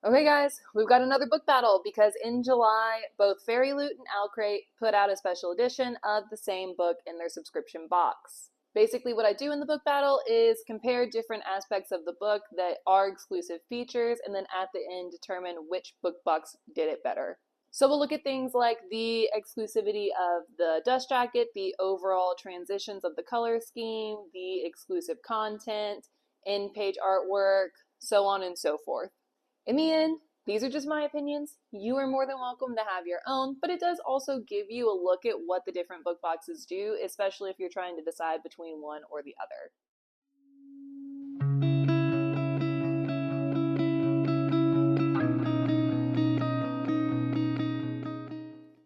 Okay guys, we've got another book battle because in July, both FairyLoot and Owlcrate put out a special edition of the same book in their subscription box. Basically what I do in the book battle is compare different aspects of the book that are exclusive features and then at the end determine which book box did it better. So we'll look at things like the exclusivity of the dust jacket, the overall transitions of the color scheme, the exclusive content, in-page artwork, so on and so forth. In the end, these are just my opinions. You are more than welcome to have your own, but it does also give you a look at what the different book boxes do, especially if you're trying to decide between one or the other.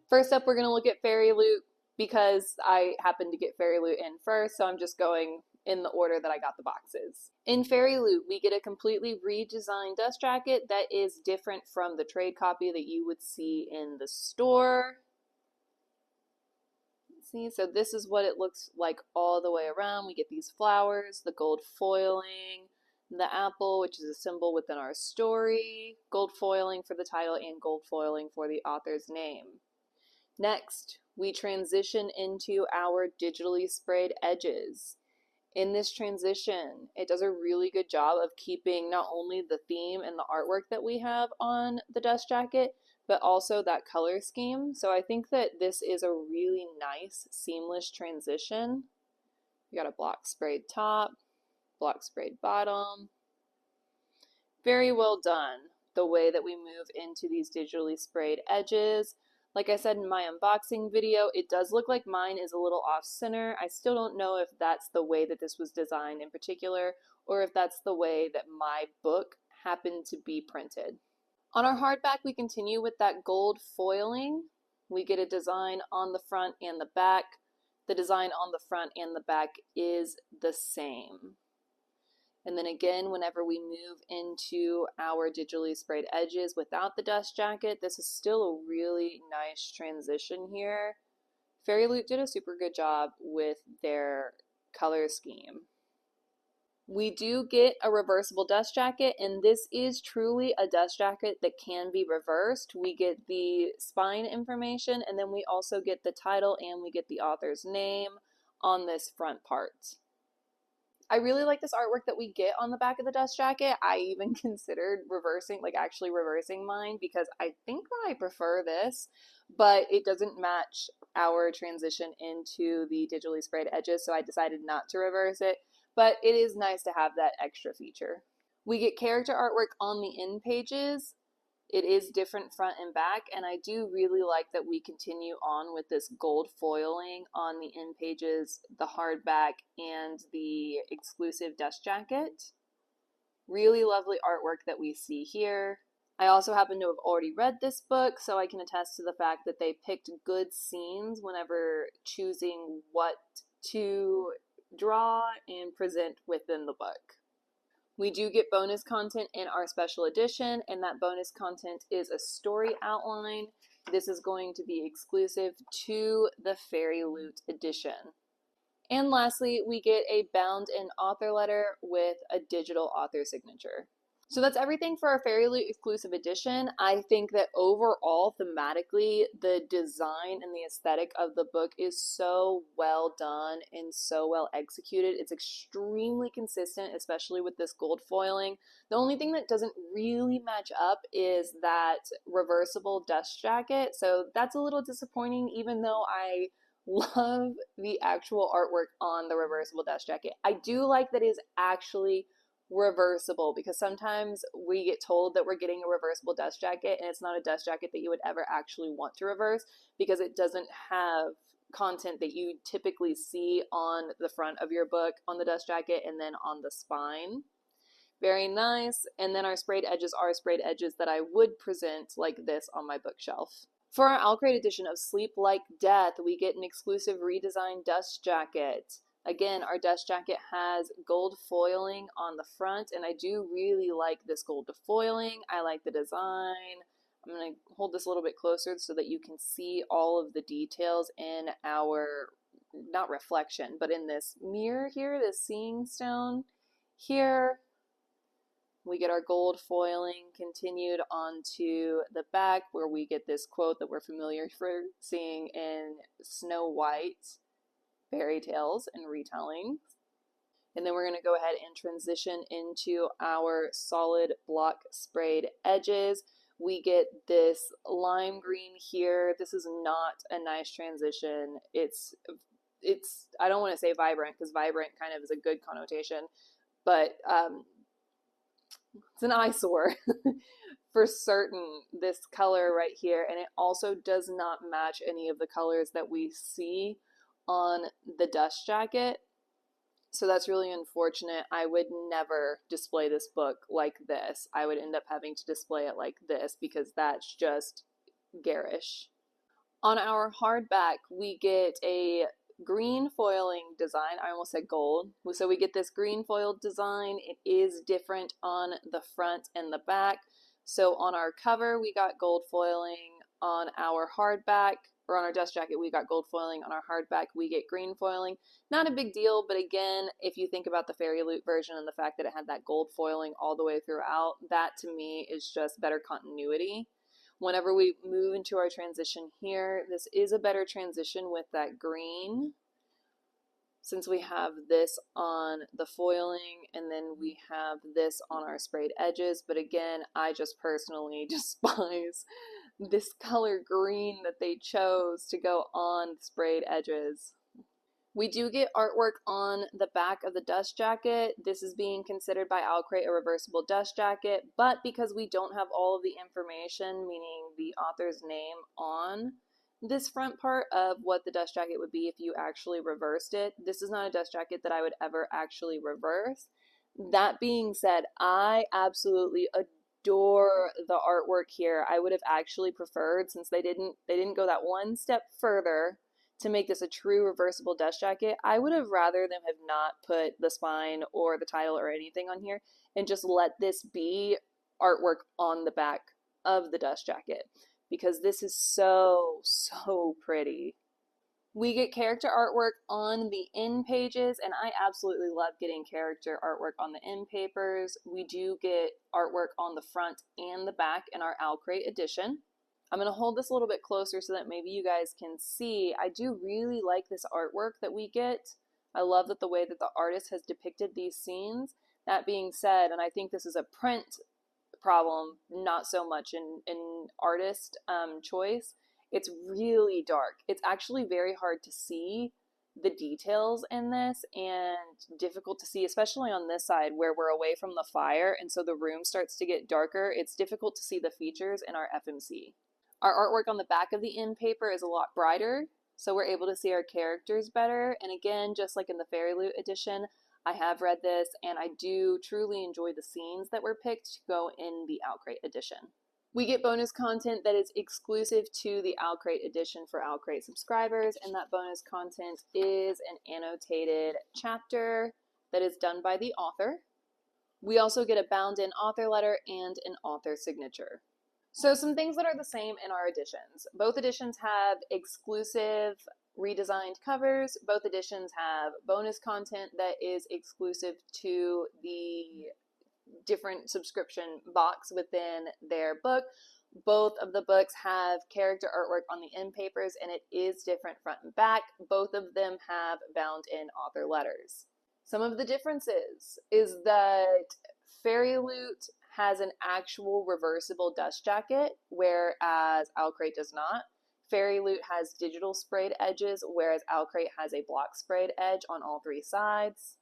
First up, we're going to look at FairyLoot because I happened to get FairyLoot in first, so I'm just going in the order that I got the boxes. In FairyLoot, we get a completely redesigned dust jacket that is different from the trade copy that you would see in the store. See, so this is what it looks like all the way around. We get these flowers, the gold foiling, the apple, which is a symbol within our story, gold foiling for the title, and gold foiling for the author's name. Next, we transition into our digitally sprayed edges. In this transition, it does a really good job of keeping not only the theme and the artwork that we have on the dust jacket, but also that color scheme. So I think that this is a really nice, seamless transition. We got a block sprayed top, block sprayed bottom. Very well done, the way that we move into these digitally sprayed edges. Like I said in my unboxing video, it does look like mine is a little off center. I still don't know if that's the way that this was designed in particular, or if that's the way that my book happened to be printed. On our hardback, we continue with that gold foiling. We get a design on the front and the back. The design on the front and the back is the same. And then again, whenever we move into our digitally sprayed edges without the dust jacket, this is still a really nice transition here. FairyLoot did a super good job with their color scheme. We do get a reversible dust jacket, and this is truly a dust jacket that can be reversed. We get the spine information, and then we also get the title and we get the author's name on this front part. I really like this artwork that we get on the back of the dust jacket. I even considered reversing, like actually reversing mine, because I think that I prefer this, but it doesn't match our transition into the digitally sprayed edges, so I decided not to reverse it, but it is nice to have that extra feature. We get character artwork on the end pages. It is different front and back, and I do really like that we continue on with this gold foiling on the end pages, the hardback, and the exclusive dust jacket. Really lovely artwork that we see here. I also happen to have already read this book, so I can attest to the fact that they picked good scenes whenever choosing what to draw and present within the book. We do get bonus content in our special edition, and that bonus content is a story outline. This is going to be exclusive to the FairyLoot edition. And lastly, we get a bound-in author letter with a digital author signature. So that's everything for our FairyLoot exclusive edition. I think that overall, thematically, the design and the aesthetic of the book is so well done and so well executed. It's extremely consistent, especially with this gold foiling. The only thing that doesn't really match up is that reversible dust jacket. So that's a little disappointing, even though I love the actual artwork on the reversible dust jacket. I do like that it is actually reversible, because sometimes we get told that we're getting a reversible dust jacket and it's not a dust jacket that you would ever actually want to reverse because it doesn't have content that you typically see on the front of your book on the dust jacket and then on the spine. Very nice. And then our sprayed edges are sprayed edges that I would present like this on my bookshelf. For our Owlcrate edition of Sleep Like Death, we get an exclusive redesigned dust jacket. Again, our dust jacket has gold foiling on the front, and I do really like this gold foiling. I like the design. I'm going to hold this a little bit closer so that you can see all of the details in our, not reflection, but in this mirror here, this seeing stone here. We get our gold foiling continued onto the back where we get this quote that we're familiar for seeing in Snow White fairy tales and retellings. And then we're going to go ahead and transition into our solid block sprayed edges. We get this lime green here. This is not a nice transition. It's I don't want to say vibrant because vibrant kind of is a good connotation, but it's an eyesore for certain, this color right here. And it also does not match any of the colors that we see on the dust jacket. So that's really unfortunate. I would never display this book like this. I would end up having to display it like this because that's just garish. On our hardback, we get a green foiling design. I almost said gold. So we get this green foiled design. It is different on the front and the back. So on our cover, we got gold foiling. On our hardback, or on our dust jacket, we got gold foiling. On our hardback, we get green foiling. Not a big deal, but again, if you think about the FairyLoot version and the fact that it had that gold foiling all the way throughout, that to me is just better continuity. Whenever we move into our transition here, this is a better transition with that green, since we have this on the foiling and then we have this on our sprayed edges. But again, I just personally despise this color green that they chose to go on sprayed edges. We do get artwork on the back of the dust jacket. This is being considered by Owlcrate a reversible dust jacket, but because we don't have all of the information, meaning the author's name on this front part of what the dust jacket would be if you actually reversed it, this is not a dust jacket that I would ever actually reverse. That being said, I absolutely adore the artwork here. I would have actually preferred, since they didn't go that one step further to make this a true reversible dust jacket, I would have rather them have not put the spine or the title or anything on here and just let this be artwork on the back of the dust jacket, because this is so pretty. We get character artwork on the end pages, and I absolutely love getting character artwork on the end papers. We do get artwork on the front and the back in our Owlcrate edition. I'm going to hold this a little bit closer so that maybe you guys can see. I do really like this artwork that we get. I love that the way that the artist has depicted these scenes. That being said, and I think this is a print problem, not so much in artist choice, it's really dark. It's actually very hard to see the details in this and difficult to see, especially on this side where we're away from the fire, and so the room starts to get darker. It's difficult to see the features in our FMC. Our artwork on the back of the end paper is a lot brighter, so we're able to see our characters better. And again, just like in the FairyLoot edition, I have read this and I do truly enjoy the scenes that were picked to go in the Owlcrate edition. We get bonus content that is exclusive to the Owlcrate edition for Owlcrate subscribers, and that bonus content is an annotated chapter that is done by the author. We also get a bound-in author letter and an author signature. So some things that are the same in our editions. Both editions have exclusive redesigned covers. Both editions have bonus content that is exclusive to the different subscription box within their book. Both of the books have character artwork on the end papers, and it is different front and back. Both of them have bound-in author letters. Some of the differences is that FairyLoot has an actual reversible dust jacket, whereas Owlcrate does not. FairyLoot has digital sprayed edges, whereas Owlcrate has a block sprayed edge on all three sides.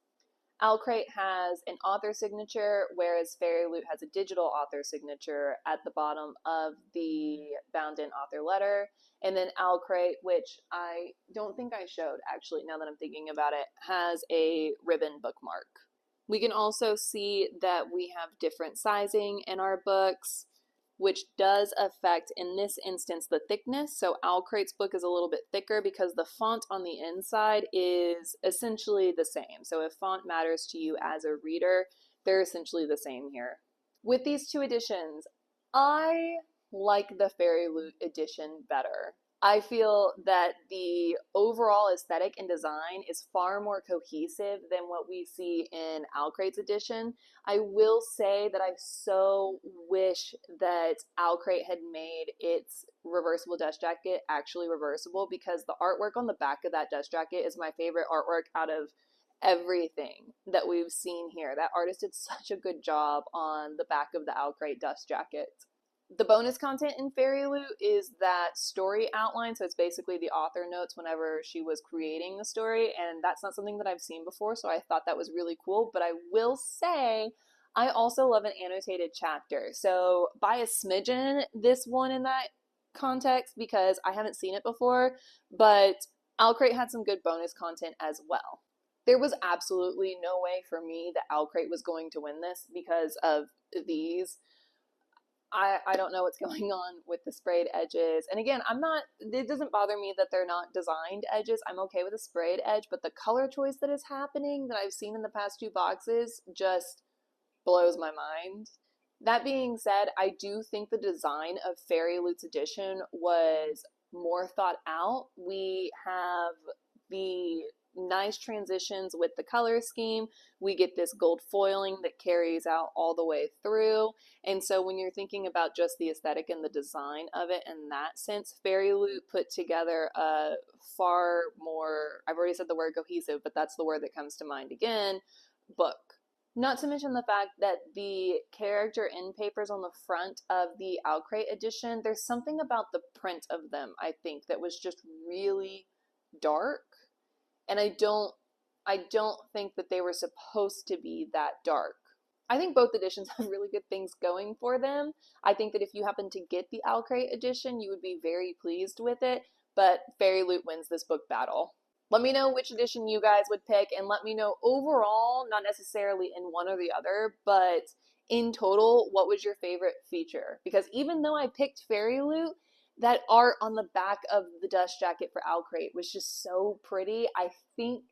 Owlcrate has an author signature, whereas FairyLoot has a digital author signature at the bottom of the bound-in author letter. And then Owlcrate, which I don't think I showed actually, now that I'm thinking about it, has a ribbon bookmark. We can also see that we have different sizing in our books, which does affect, in this instance, the thickness. So Owlcrate's book is a little bit thicker because the font on the inside is essentially the same. So if font matters to you as a reader, they're essentially the same here. With these two editions, I like the FairyLoot edition better. I feel that the overall aesthetic and design is far more cohesive than what we see in Owlcrate's edition. I will say that I so wish that Owlcrate had made its reversible dust jacket actually reversible, because the artwork on the back of that dust jacket is my favorite artwork out of everything that we've seen here. That artist did such a good job on the back of the Owlcrate dust jacket. The bonus content in FairyLoot is that story outline, so it's basically the author notes whenever she was creating the story, and that's not something that I've seen before, so I thought that was really cool. But I will say, I also love an annotated chapter, so by a smidgen, this one in that context, because I haven't seen it before, but Owlcrate had some good bonus content as well. There was absolutely no way for me that Owlcrate was going to win this because of these. I don't know what's going on with the sprayed edges. And again, it doesn't bother me that they're not designed edges. I'm okay with a sprayed edge, but the color choice that is happening that I've seen in the past two boxes just blows my mind. That being said, I do think the design of FairyLoot's edition was more thought out. We have the nice transitions with the color scheme. We get this gold foiling that carries out all the way through. And so when you're thinking about just the aesthetic and the design of it in that sense, FairyLoot put together a far more, I've already said the word cohesive, but that's the word that comes to mind again, book. Not to mention the fact that the character end papers on the front of the Owlcrate edition, there's something about the print of them, I think, that was just really dark. And I don't think that they were supposed to be that dark. I think both editions have really good things going for them. I think that if you happen to get the Owlcrate edition, you would be very pleased with it, but FairyLoot wins this book battle. Let me know which edition you guys would pick, and let me know overall, not necessarily in one or the other, but in total, what was your favorite feature? Because even though I picked FairyLoot, that art on the back of the dust jacket for Owlcrate was just so pretty. I think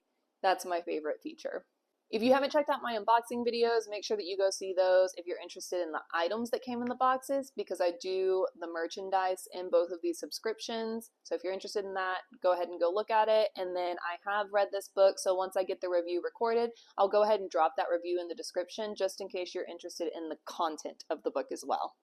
that's my favorite feature. If you haven't checked out my unboxing videos, make sure that you go see those if you're interested in the items that came in the boxes, because I do the merchandise in both of these subscriptions. So if you're interested in that, go ahead and go look at it. And then I have read this book, so once I get the review recorded, I'll go ahead and drop that review in the description just in case you're interested in the content of the book as well.